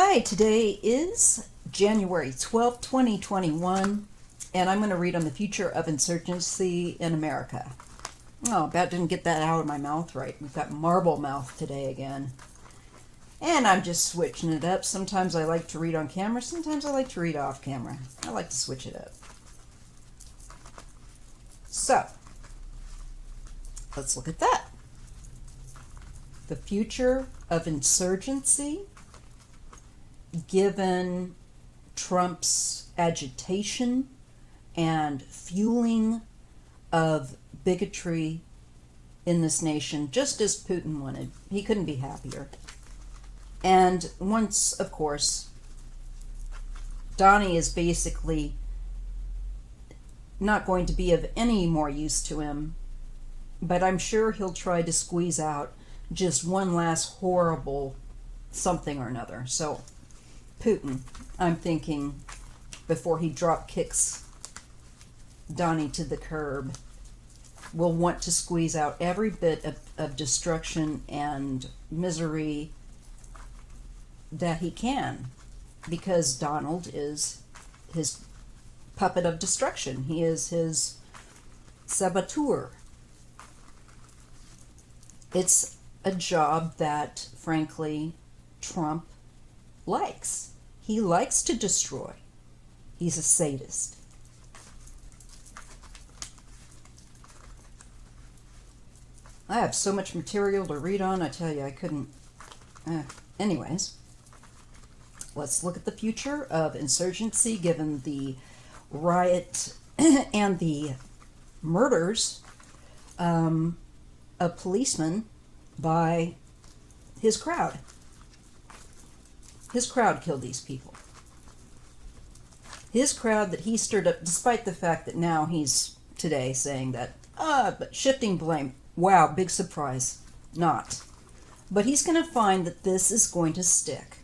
Hi, today is January 12th, 2021, and I'm going to read on the future of insurgency in America. Oh, about didn't get that out of my mouth right. We've got marble mouth today again. And I'm just switching it up. Sometimes I like to read on camera, sometimes I like to read off camera. I like to switch it up. So, let's look at that. The future of insurgency, given Trump's agitation and fueling of bigotry in this nation, just as Putin wanted. He couldn't be happier. And once, of course, Donnie is basically not going to be of any more use to him, but I'm sure he'll try to squeeze out just one last horrible something or another. So Putin, I'm thinking, before he drop kicks Donnie to the curb, will want to squeeze out every bit of destruction and misery that he can, because Donald is his puppet of destruction. He is his saboteur. It's a job that, frankly, Trump likes. He likes to destroy. He's a sadist. I have so much material to read on, I tell you, I couldn't. Anyways, let's look at the future of insurgency given the riot and the murders of policemen by his crowd. His crowd killed these people. His crowd that he stirred up, despite the fact that now he's today saying that, but shifting blame. Wow, big surprise. Not. But he's going to find that this is going to stick.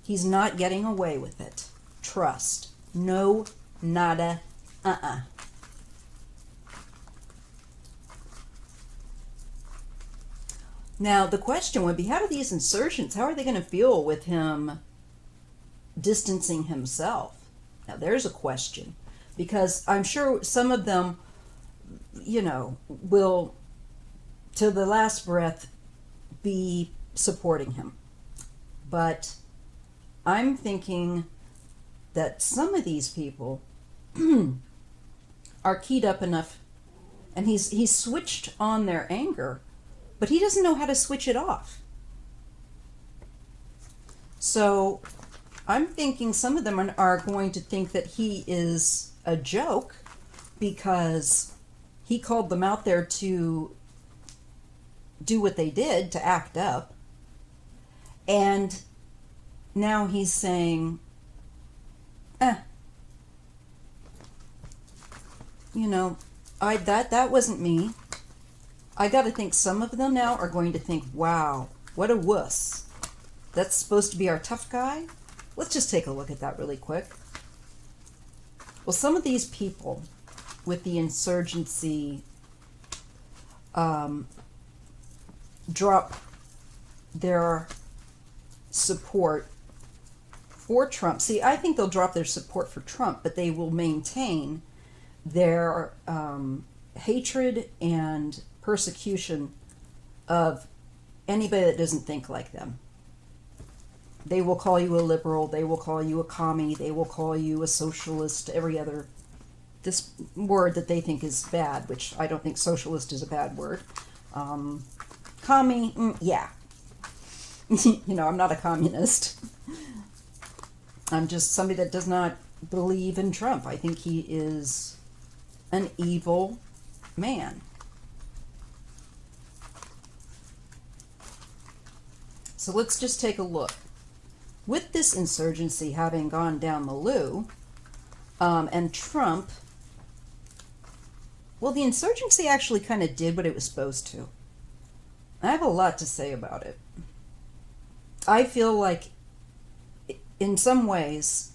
He's not getting away with it. Trust. No, nada, Now, the question would be, how do these insurgents, how are they going to feel with him distancing himself? Now, there's a question. Because I'm sure some of them, will, to the last breath, be supporting him. But I'm thinking that some of these people are keyed up enough, and he's switched on their anger, but he doesn't know how to switch it off. So I'm thinking some of them are going to think that he is a joke because he called them out there to do what they did, to act up. And now he's saying, that wasn't me. I got to think some of them now are going to think, wow, what a wuss. That's supposed to be our tough guy? Let's just take a look at that really quick. Well, some of these people with the insurgency drop their support for Trump. See, I think they'll drop their support for Trump, but they will maintain their hatred and persecution of anybody that doesn't think like them. They will call you a liberal, they will call you a commie, they will call you a socialist, every other this word that they think is bad, which I don't think socialist is a bad word. Commie, yeah. I'm not a communist. I'm just somebody that does not believe in Trump. I think he is an evil man. So let's just take a look. With this insurgency having gone down the loo, and Trump, well, the insurgency actually kind of did what it was supposed to. I have a lot to say about it. I feel like, in some ways,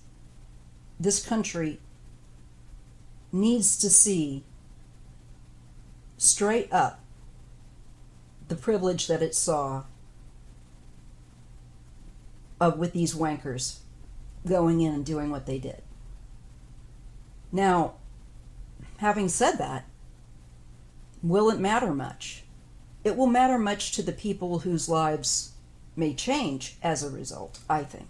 this country needs to see straight up the privilege that it saw with these wankers going in and doing what they did. Now, having said that, will it matter much? It will matter much to the people whose lives may change as a result, I think.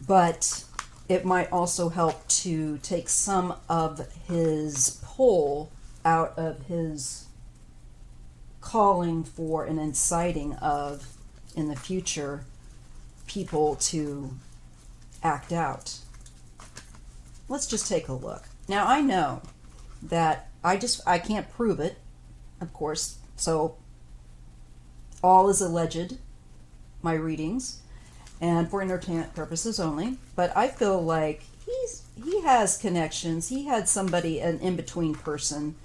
But it might also help to take some of his pull out of his calling for and inciting of, in the future, people to act out. Let's just take a look. Now, I know that I can't prove it, of course, so all is alleged, my readings, and for entertainment purposes only, but I feel like he has connections. He had somebody, an in-between person,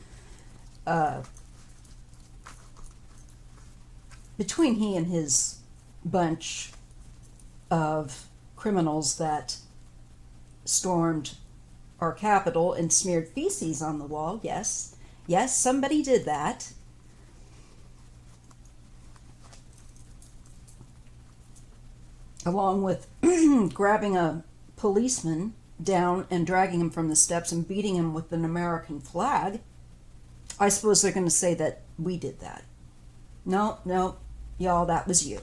between he and his bunch of criminals that stormed our Capitol and smeared feces on the wall. Yes, somebody did that. Along with grabbing a policeman down and dragging him from the steps and beating him with an American flag. I suppose they're going to say that we did that. No, y'all, that was you.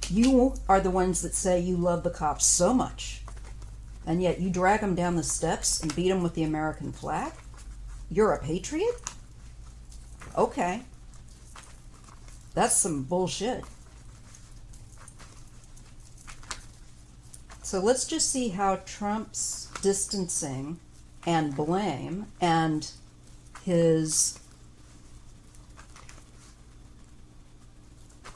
You are the ones that say you love the cops so much, and yet you drag them down the steps and beat them with the American flag? You're a patriot? Okay. That's some bullshit. So let's just see how Trump's distancing and blame and his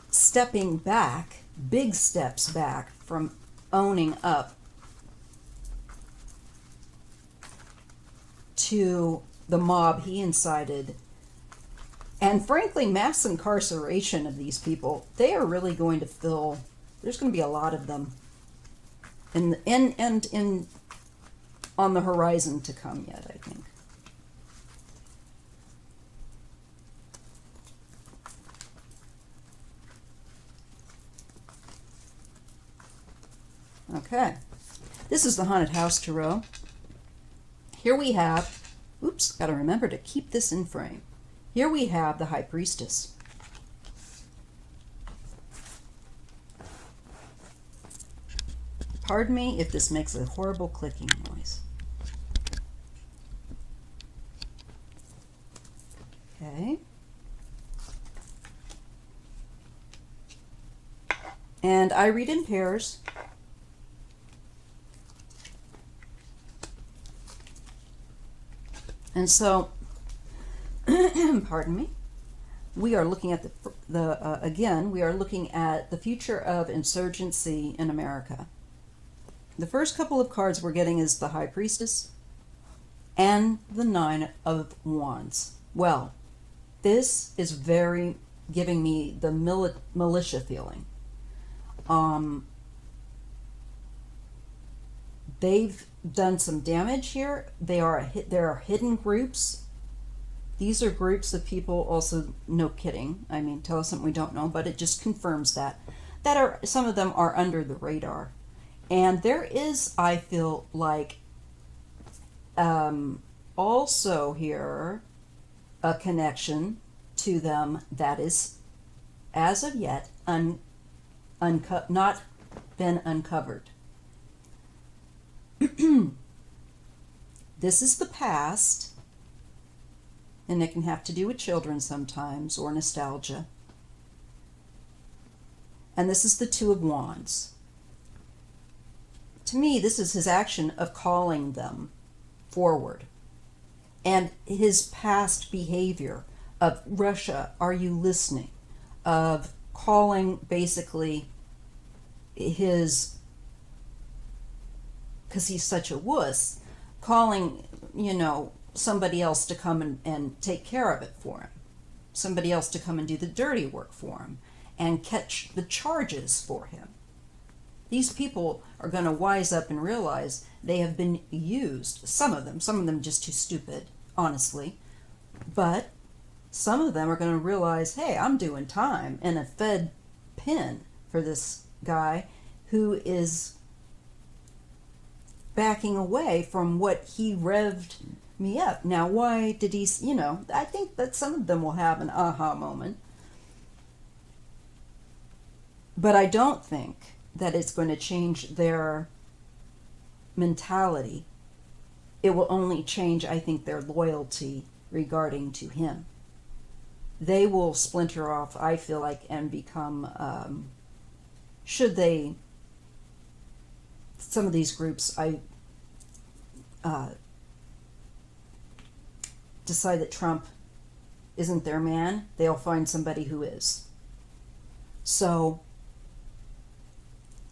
stepping back, big steps back from owning up to the mob he incited, and frankly mass incarceration of these people. They are really going to fill, there's going to be a lot of them in on the horizon to come yet, I think. Okay, this is the Haunted House Tarot. Here we have, oops, gotta remember to keep this in frame. Here we have the High Priestess. Pardon me if this makes a horrible clicking noise. Okay. And I read in pairs. And so, pardon me, we are looking at again, we are looking at the future of insurgency in America. The first couple of cards we're getting is the High Priestess and the Nine of Wands. Well, this is very giving me the militia feeling. They've done some damage here. There are hidden groups. These are groups of people, also, no kidding, I mean, tell us something we don't know, but it just confirms that are, some of them are under the radar. And there is, I feel like, also here a connection to them that is, as of yet, not been uncovered. This is the past, and it can have to do with children sometimes, or nostalgia. And this is the Two of Wands. To me, this is his action of calling them forward. And his past behavior of, Russia, are you listening? Of calling basically his, because he's such a wuss, calling, somebody else to come and take care of it for him. Somebody else to come and do the dirty work for him and catch the charges for him. These people are going to wise up and realize they have been used. Some of them just too stupid, honestly. But some of them are going to realize, hey, I'm doing time in a Fed pen for this guy who is backing away from what he revved me up. Now, why did he, I think that some of them will have an aha moment. But I don't think that it's going to change their mentality. It will only change, I think, their loyalty regarding to him. They will splinter off, I feel like, and become, should they, some of these groups, decide that Trump isn't their man, they'll find somebody who is. So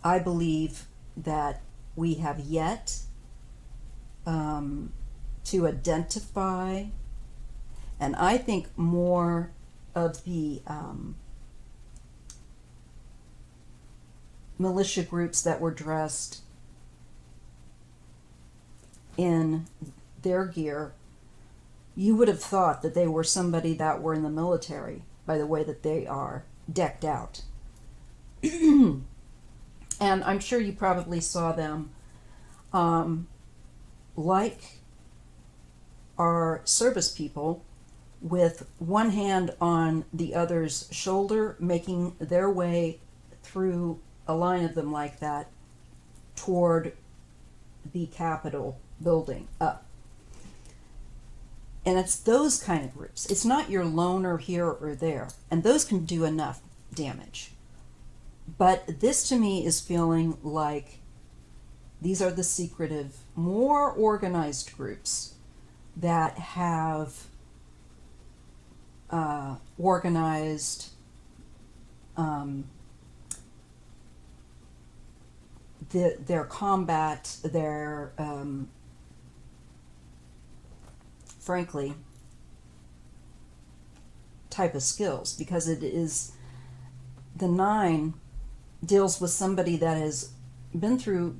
I believe that we have yet to identify, and I think more of the militia groups that were dressed in their gear, you would have thought that they were somebody that were in the military by the way that they are decked out. And I'm sure you probably saw them like our service people, with one hand on the other's shoulder, making their way through a line of them like that toward the Capitol building up. And it's those kind of groups. It's not your loner here or there. And those can do enough damage. But this to me is feeling like these are the secretive, more organized groups that have organized their combat, their frankly type of skills, because it is, the 9 deals with somebody that has been through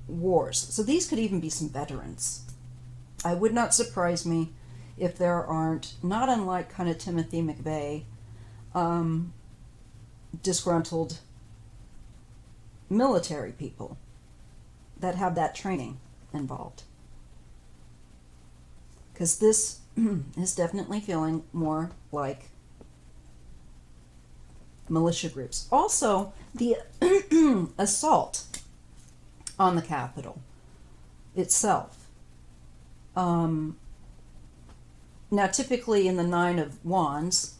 wars. So these could even be some veterans. I would not surprise me if there aren't, not unlike kind of Timothy McVeigh, disgruntled military people that have that training involved. Because this is definitely feeling more like militia groups. Also, the assault on the Capitol itself. Now, typically in the 9 of Wands,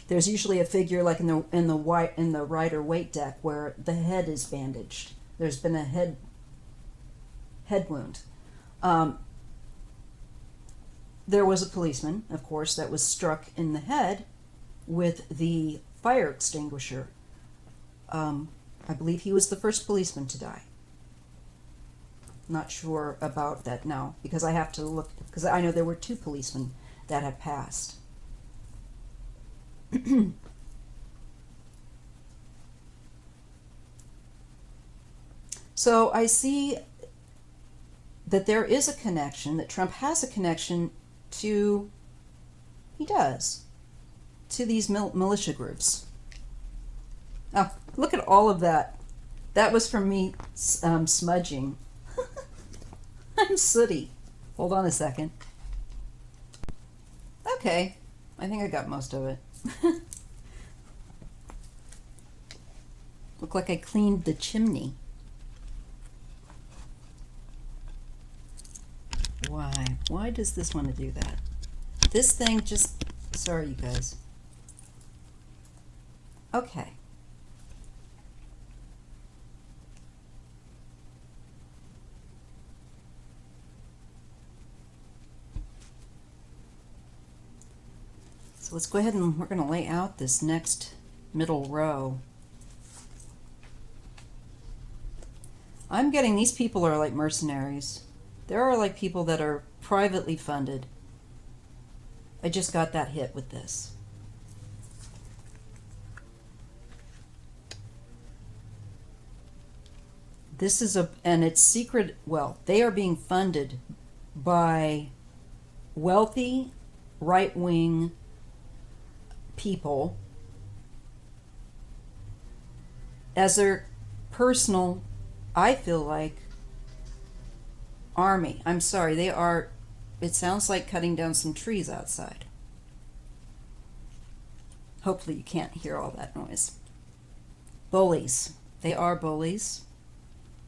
there's usually a figure like in the Rider Waite deck where the head is bandaged. There's been a head wound. There was a policeman, of course, that was struck in the head with the fire extinguisher. I believe he was the first policeman to die. Not sure about that now, because I have to look, because I know there were 2 policemen that have passed. So I see that there is a connection, that Trump has a connection to, he does, to these militia groups. Oh, look at all of that. That was from me smudging. I'm sooty. Hold on a second. Okay, I think I got most of it. Look like I cleaned the chimney. Why? Why does this want to do that? This thing just... Sorry, you guys. Okay. So let's go ahead and we're going to lay out this next middle row. I'm getting these people are like mercenaries. There are like people that are privately funded. I just got that hit with this. This is and it's secret, well, they are being funded by wealthy, right-wing people as their personal, I feel like, army. I'm sorry, they are, it sounds like cutting down some trees outside. Hopefully you can't hear all that noise. Bullies. They are bullies.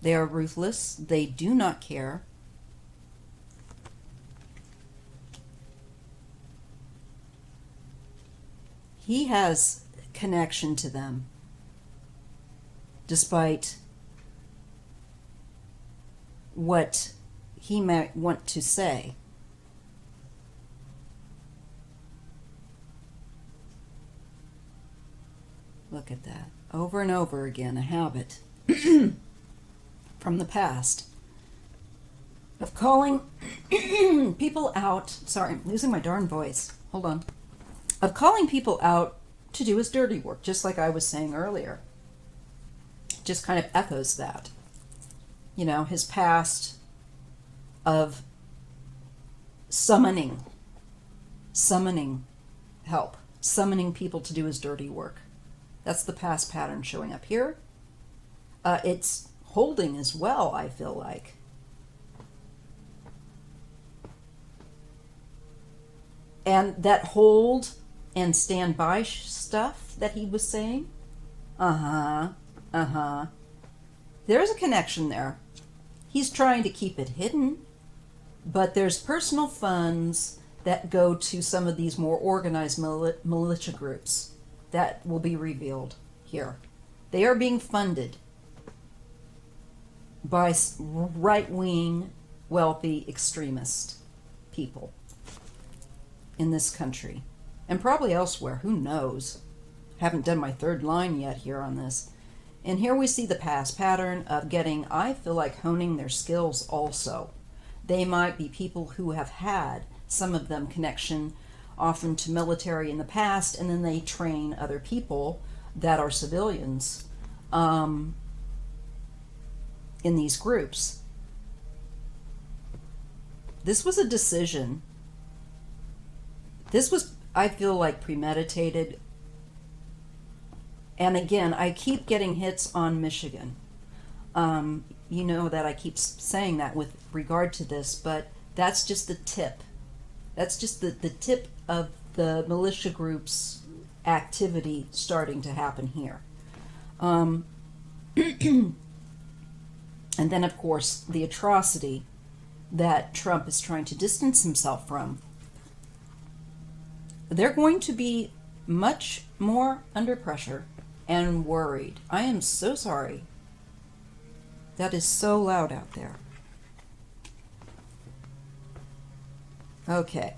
They are ruthless. They do not care. He has connection to them, despite what he might want to say. Look at that. Over and over again, a habit from the past of calling people out. Sorry, I'm losing my darn voice. Hold on. Of calling people out to do his dirty work, just like I was saying earlier. Just kind of echoes that. You know, his past of summoning help, summoning people to do his dirty work. That's the past pattern showing up here. It's holding as well, I feel like. And that hold and stand by stuff that he was saying, there's a connection there. He's trying to keep it hidden, but there's personal funds that go to some of these more organized militia groups that will be revealed here. They are being funded by right-wing, wealthy, extremist people in this country. And probably elsewhere, who knows? Haven't done my third line yet here on this. And here we see the past pattern of getting, I feel like, honing their skills also. They might be people who have had, some of them, connection often to military in the past, and then they train other people that are civilians in these groups. This was a decision. This was, I feel like, premeditated. And again, I keep getting hits on Michigan. You know that I keep saying that with regard to this, but that's just the tip. That's just the tip of the militia group's activity starting to happen here. And then, of course, the atrocity that Trump is trying to distance himself from. They're going to be much more under pressure and worried. I am so sorry. That is so loud out there. Okay.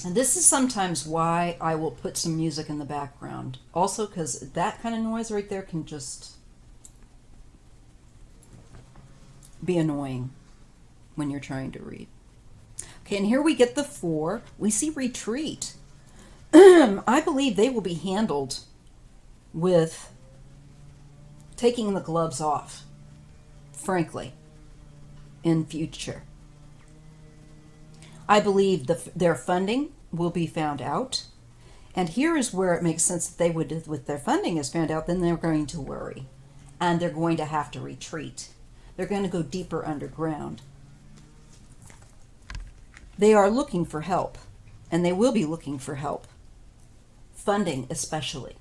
And this is sometimes why I will put some music in the background. Also, because that kind of noise right there can just be annoying when you're trying to read. Okay, and here we get the 4. We see retreat. I believe they will be handled with taking the gloves off, frankly, in future. I believe their funding will be found out. And here is where it makes sense that they would, with their funding is found out, then they're going to worry. And they're going to have to retreat. They're going to go deeper underground. They are looking for help. And they will be looking for help. Funding especially.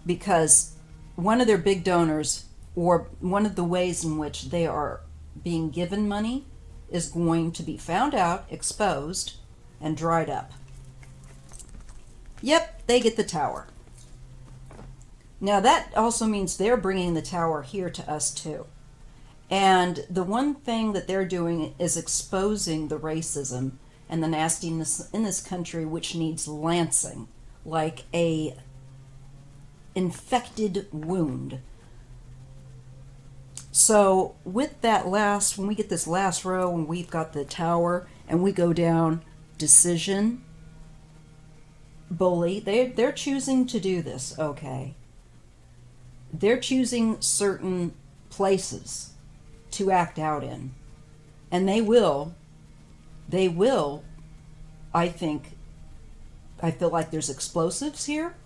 Because one of their big donors, or one of the ways in which they are being given money, is going to be found out, exposed, and dried up. Yep, they get the tower. Now that also means they're bringing the tower here to us too. And the one thing that they're doing is exposing the racism and the nastiness in this country, which needs lancing like a infected wound. So with that last, when we get this last row and we've got the tower and we go down decision, bully, they're choosing to do this, okay. They're choosing certain places to act out in. And they will they will, I think, I feel like there's explosives here.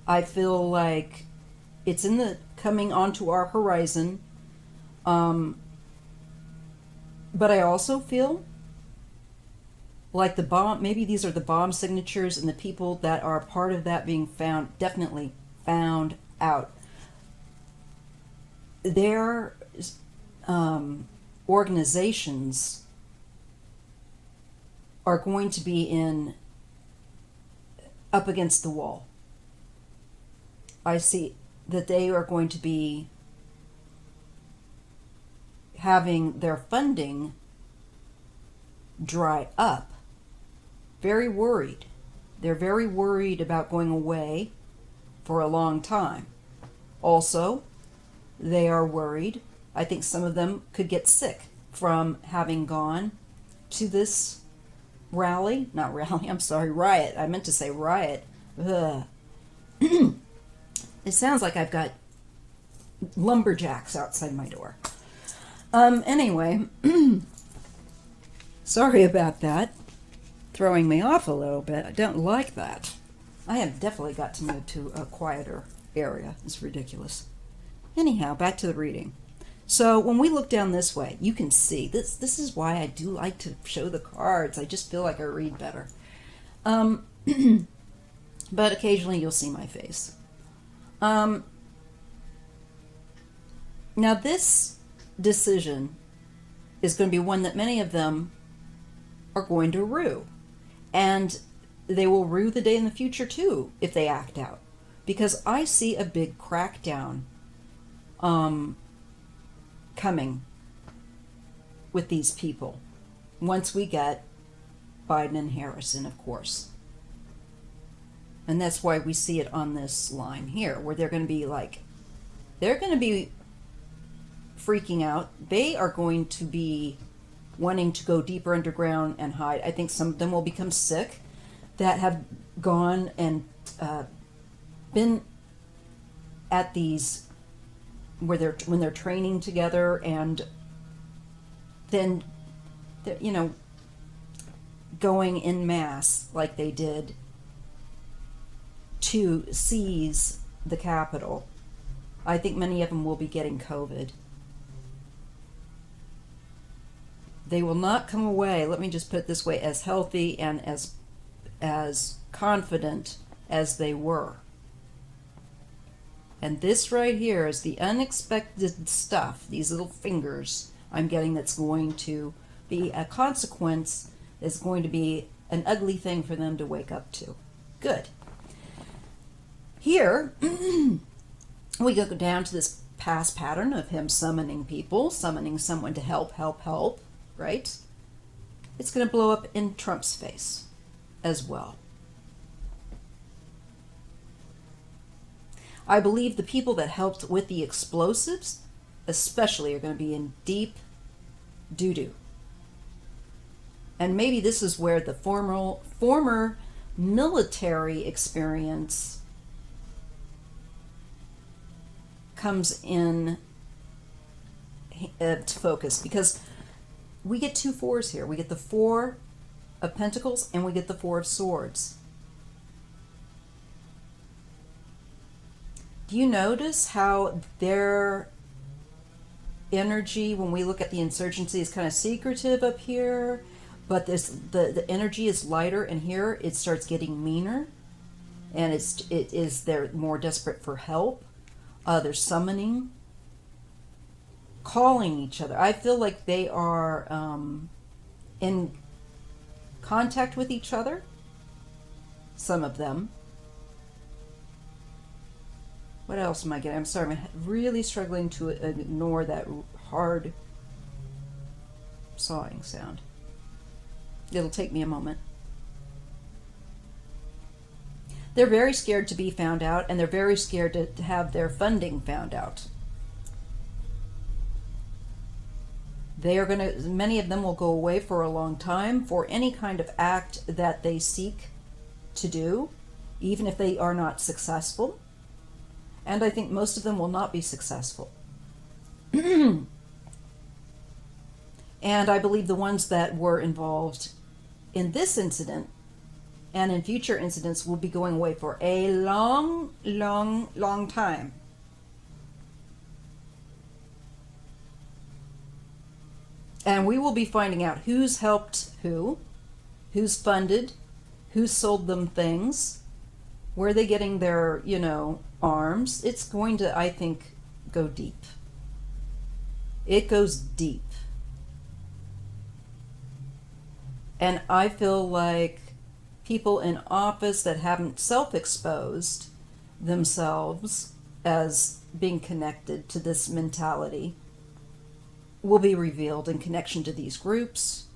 I feel like it's coming onto our horizon. But I also feel like the bomb, maybe these are the bomb signatures, and the people that are part of that being found, definitely found out. Their organizations are going to be up against the wall. I see that they are going to be having their funding dry up. Very worried. They're very worried about going away for a long time. Also, they are worried. I think some of them could get sick from having gone to this riot. I meant to say riot. Ugh. It sounds like I've got lumberjacks outside my door. Anyway, sorry about that. Throwing me off a little bit. I don't like that. I have definitely got to move to a quieter area. It's ridiculous. Anyhow, back to the reading. So when we look down this way, you can see this. This is why I do like to show the cards. I just feel like I read better. But occasionally you'll see my face. Now this decision is going to be one that many of them are going to rue. And they will rue the day in the future too if they act out. Because I see a big crackdown coming with these people once we get Biden and Harris in, of course. And that's why we see it on this line here, where they're going to be freaking out. They are going to be wanting to go deeper underground and hide. I think some of them will become sick that have gone and been at these when they're training together, and then going en masse like they did to seize the Capitol. I think many of them will be getting COVID. They will not come away, let me just put it this way, as healthy and as confident as they were. And this right here is the unexpected stuff, these little fingers I'm getting, that's going to be a consequence, is going to be an ugly thing for them to wake up to. Good. Here, we go down to this past pattern of him summoning people, summoning someone to help, right? It's going to blow up in Trump's face as well. I believe the people that helped with the explosives especially are going to be in deep doo-doo. And maybe this is where the former military experience comes in to focus, because we get two fours here. We get the Four of Pentacles and we get the Four of Swords. Do you notice how their energy, when we look at the insurgency, is kind of secretive up here, but the energy is lighter, and here it starts getting meaner, and they're more desperate for help. They're summoning, calling each other. I feel like they are in contact with each other, some of them. What else am I getting? I'm sorry, I'm really struggling to ignore that hard sawing sound. It'll take me a moment. They're very scared to be found out, and they're very scared to have their funding found out. Many of them will go away for a long time for any kind of act that they seek to do, even if they are not successful. And I think most of them will not be successful. And I believe the ones that were involved in this incident and in future incidents will be going away for a long, long, long time. And we will be finding out who's helped who's funded, who sold them things, where are they getting their, arms. It's going to, I think, go deep. It goes deep. And I feel like people in office that haven't self-exposed themselves as being connected to this mentality will be revealed in connection to these groups,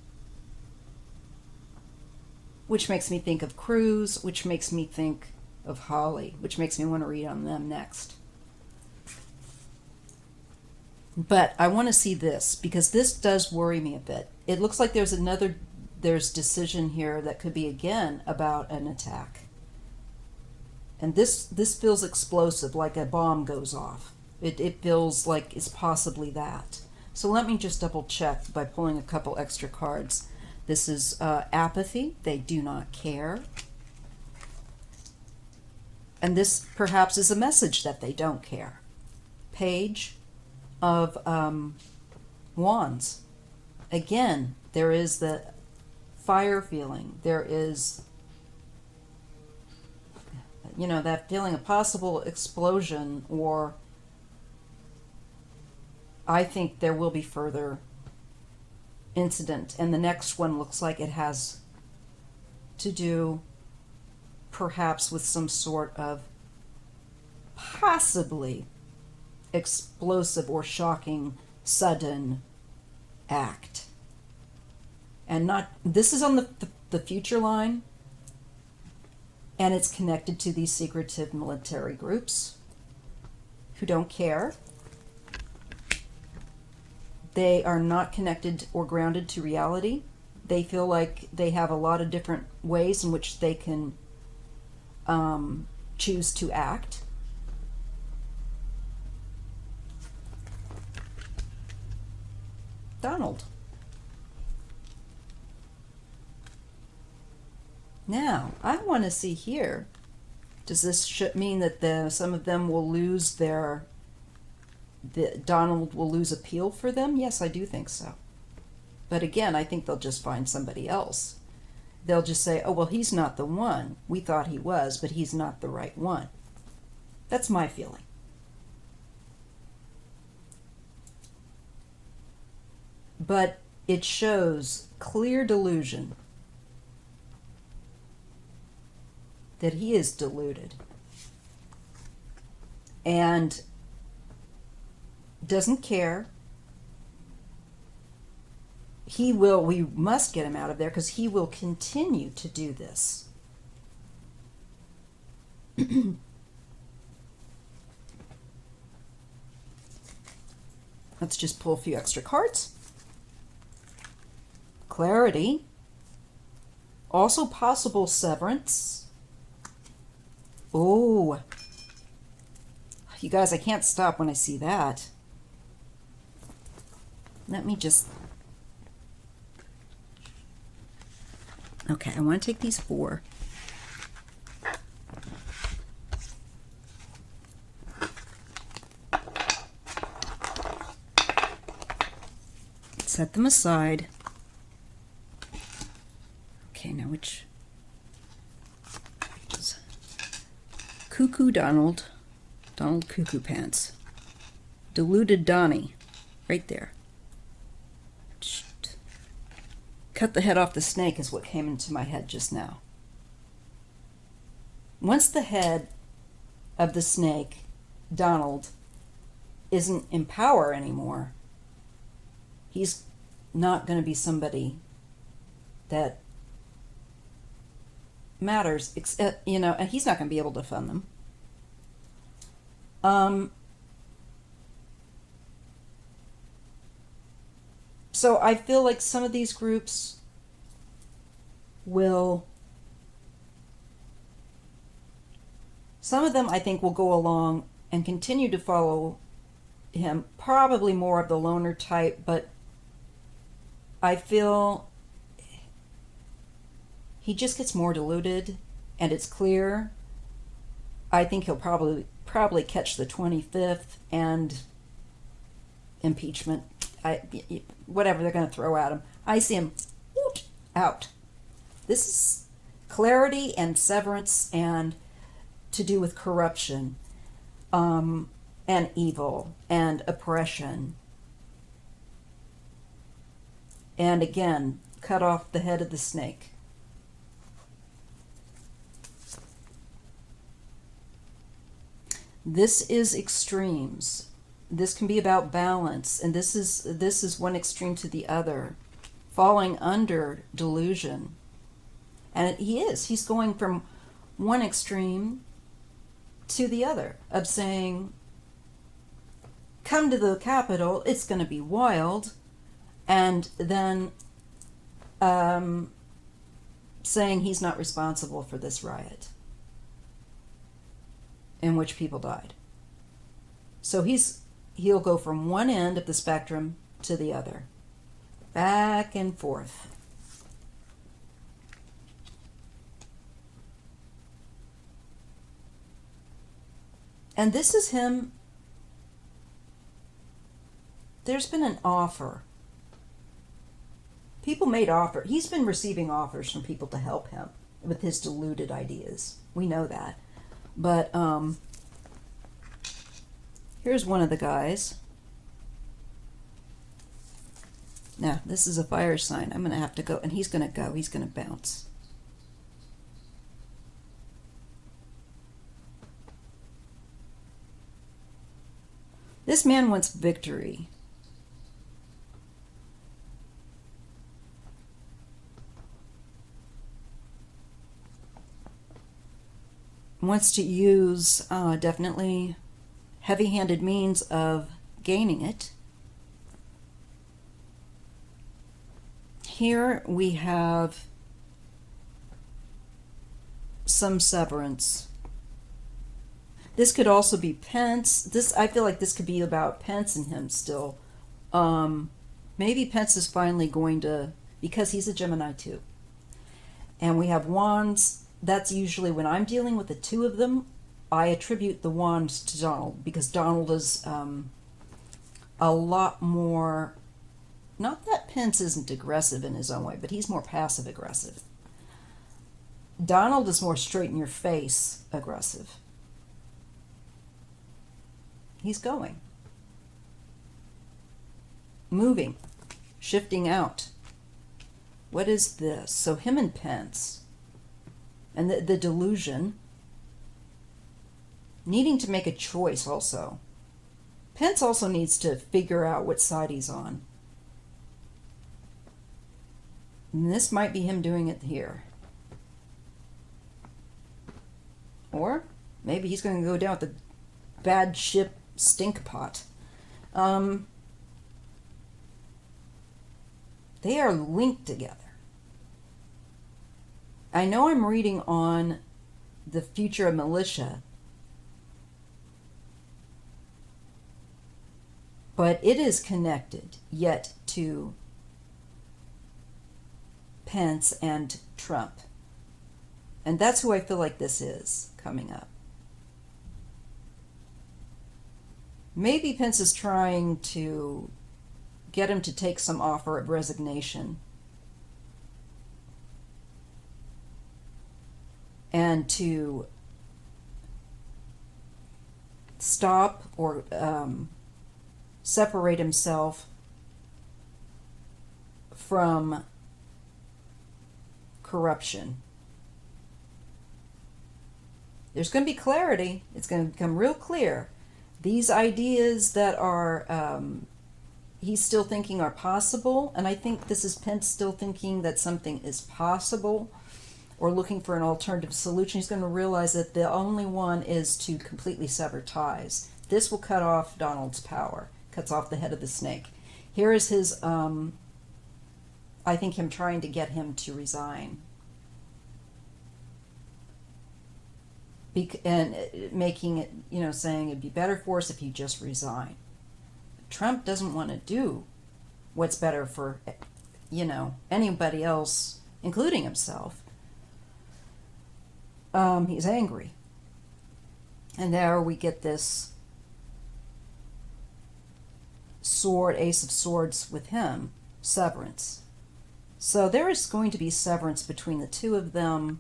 which makes me think of Cruz, which makes me think of Holly, which makes me want to read on them next. But I want to see this, because this does worry me a bit. It looks like there's decision here that could be again about an attack. And this feels explosive, like a bomb goes off. It feels like it's possibly that. So let me just double check by pulling a couple extra cards. This is apathy. They do not care. And this perhaps is a message that they don't care. Page of Wands. Again, there is the fire feeling. There is, that feeling of possible explosion, or I think there will be further incident. And the next one looks like it has to do perhaps with some sort of possibly explosive or shocking sudden act. And this is on the future line, and it's connected to these secretive military groups who don't care. They are not connected or grounded to reality. They feel like they have a lot of different ways in which they can choose to act. Donald. Now, I want to see here, does this mean that some of them will lose Donald will lose appeal for them? Yes, I do think so. But again, I think they'll just find somebody else. They'll just say, oh, well, he's not the one. We thought he was, but he's not the right one. That's my feeling. But it shows clear delusion that he is deluded and doesn't care. We must get him out of there, because he will continue to do this. Let's just pull a few extra cards. Clarity. Also possible severance. Oh, you guys, I can't stop when I see that. Let me just... Okay, I want to take these 4. Set them aside. Okay, now which is Cuckoo Donald Cuckoo Pants. Deluded Donnie, right there. Cut the head off the snake is what came into my head just now. Once the head of the snake, Donald, isn't in power anymore, he's not going to be somebody that matters, and he's not going to be able to fund them. So I feel like some of these groups some of them I think will go along and continue to follow him, probably more of the loner type, but I feel he just gets more deluded, and it's clear. I think he'll probably catch the 25th and impeachment. Whatever they're going to throw at him. I see him out. This is clarity and severance and to do with corruption, and evil and oppression. And again, cut off the head of the snake. This is extremes. This can be about balance, and this is one extreme to the other, falling under delusion. And he's going from one extreme to the other of saying, come to the Capitol, it's going to be wild, and then saying he's not responsible for this riot in which people died. So he'll go from one end of the spectrum to the other, back and forth. And this is him. There's been an offer. People made offer. He's been receiving offers from people to help him with his deluded ideas. We know that. But here's one of the guys. Now, this is a fire sign. I'm going to have to go, and he's going to go. He's going to bounce. This man wants victory. Wants to use definitely heavy-handed means of gaining it. Here we have some severance. This could also be Pence. I feel like this could be about Pence and him still. Maybe Pence is finally going to, because he's a Gemini too. And we have wands. That's usually when I'm dealing with the two of them, I attribute the wands to Donald, because Donald is a lot more, not that Pence isn't aggressive in his own way, but he's more passive aggressive. Donald is more straight in your face aggressive. He's going. Moving. Shifting out. What is this? So him and Pence. And the delusion. Needing to make a choice also. Pence also needs to figure out what side he's on. And this might be him doing it here. Or maybe he's going to go down with the bad ship stink pot. They are linked together. I know I'm reading on the future of militia, but it is connected yet to Pence and Trump. And that's who I feel like this is coming up. Maybe Pence is trying to get him to take some offer of resignation and to stop or separate himself from corruption. There's going to be clarity. It's going to become real clear. These ideas that are he's still thinking are possible, and I think this is Pence still thinking that something is possible or looking for an alternative solution. He's going to realize that the only one is to completely sever ties. This will cut off Donald's power, cuts off the head of the snake. Here is his, I think him trying to get him to resign. And making it, saying it'd be better for us if you just resign. Trump doesn't want to do what's better for anybody else, including himself, he's angry. And there we get this sword, Ace of Swords with him, severance. So there is going to be severance between the two of them.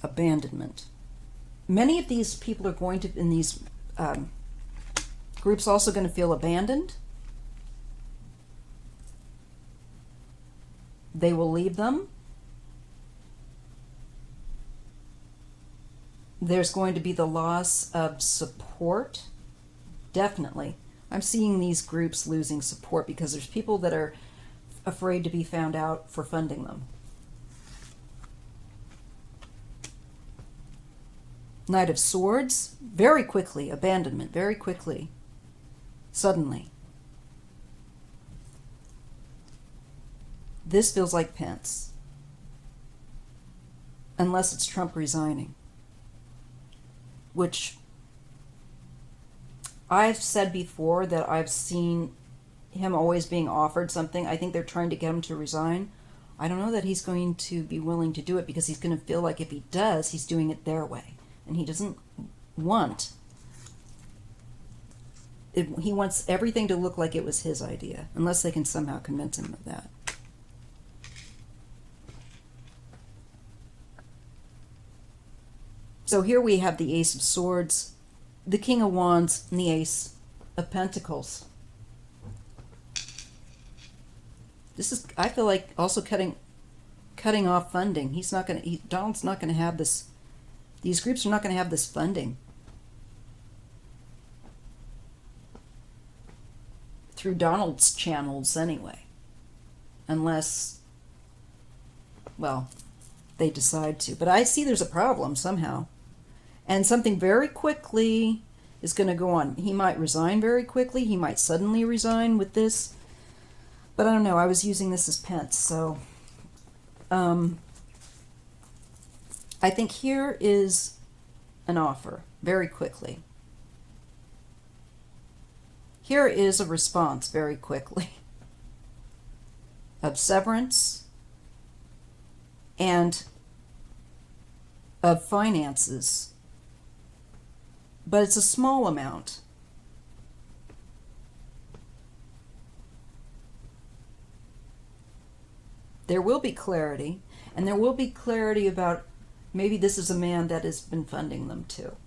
Abandonment. Many of these people are going to, in these groups, also going to feel abandoned. They will leave them. There's going to be the loss of support. Definitely. I'm seeing these groups losing support because there's people that are afraid to be found out for funding them. Knight of Swords, very quickly. Abandonment, very quickly. Suddenly. This feels like Pence. Unless it's Trump resigning. Which I've said before that I've seen him always being offered something. I think they're trying to get him to resign. I don't know that he's going to be willing to do it because he's going to feel like if he does, he's doing it their way. And he doesn't want it. He wants everything to look like it was his idea, unless they can somehow convince him of that. So here we have the Ace of Swords, the King of Wands, and the Ace of Pentacles. This is, I feel like, also cutting off funding. Donald's not going to have this. These groups are not going to have this funding through Donald's channels anyway, unless, well, they decide to. But I see there's a problem somehow. And something very quickly is going to go on. He might resign very quickly. He might suddenly resign with this. But I don't know. I was using this as Pence. So I think here is an offer very quickly. Here is a response very quickly of severance and of finances. But it's a small amount. There will be clarity, and there will be clarity about maybe this is a man that has been funding them too.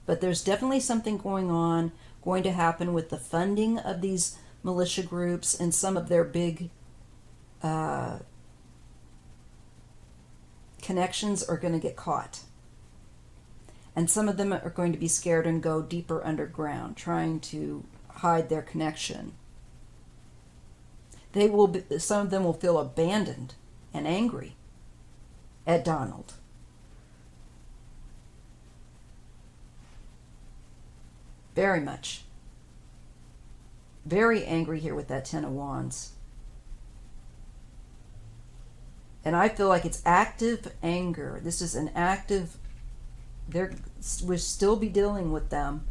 But there's definitely something going to happen with the funding of these militia groups, and some of their big connections are going to get caught. And some of them are going to be scared and go deeper underground, trying to hide their connection. Some of them will feel abandoned and angry at Donald. Very much. Very angry here with that Ten of Wands. And I feel like it's active anger. This is an active... We'll still be dealing with them.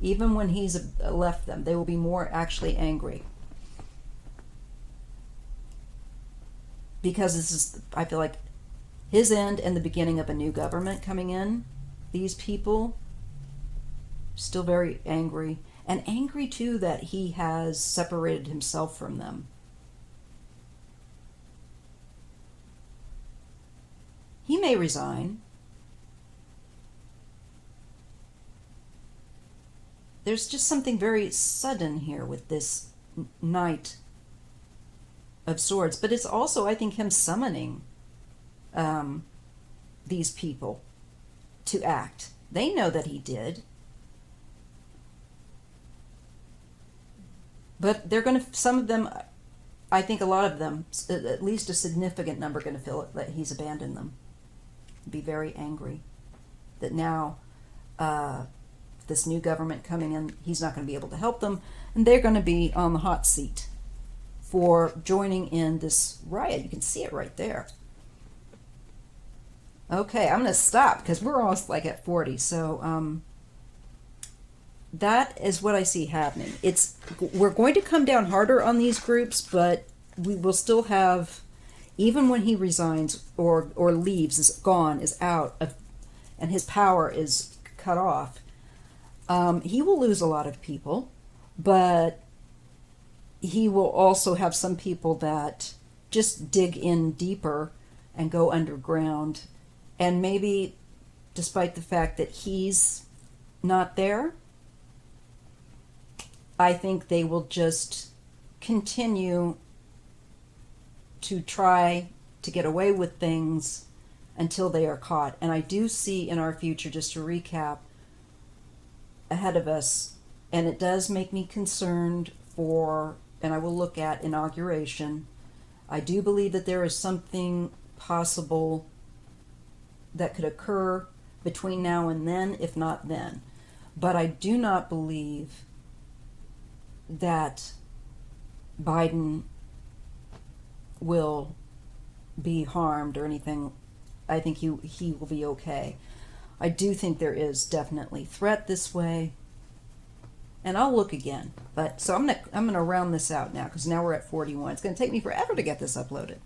Even when he's left them, they will be more actually angry. Because this is, I feel like, his end and the beginning of a new government coming in. These people still very angry. And angry, too, that he has separated himself from them. He may resign. There's just something very sudden here with this Knight of Swords. But it's also, I think, him summoning these people to act. They know that he did. But they're going to, some of them, I think a lot of them, at least a significant number, are going to feel that he's abandoned them. Be very angry that now this new government coming in, he's not going to be able to help them, and they're going to be on the hot seat for joining in this riot. You can see it right there. Okay, I'm gonna stop because we're almost like at 40. So that is what I see happening. We're going to come down harder on these groups, but we will still have, even when he resigns or leaves, is gone, is out of, and his power is cut off. He will lose a lot of people, but he will also have some people that just dig in deeper and go underground. And maybe, despite the fact that he's not there, I think they will just continue to try to get away with things until they are caught. And I do see in our future, just to recap, ahead of us, and it does make me concerned for, and I will look at inauguration. I do believe that there is something possible that could occur between now and then, if not then. But I do not believe that Biden will be harmed or anything. I think he will be okay. I do think there is definitely threat this way, and I'll look again. But so I'm gonna round this out now because now we're at 41. It's gonna take me forever to get this uploaded.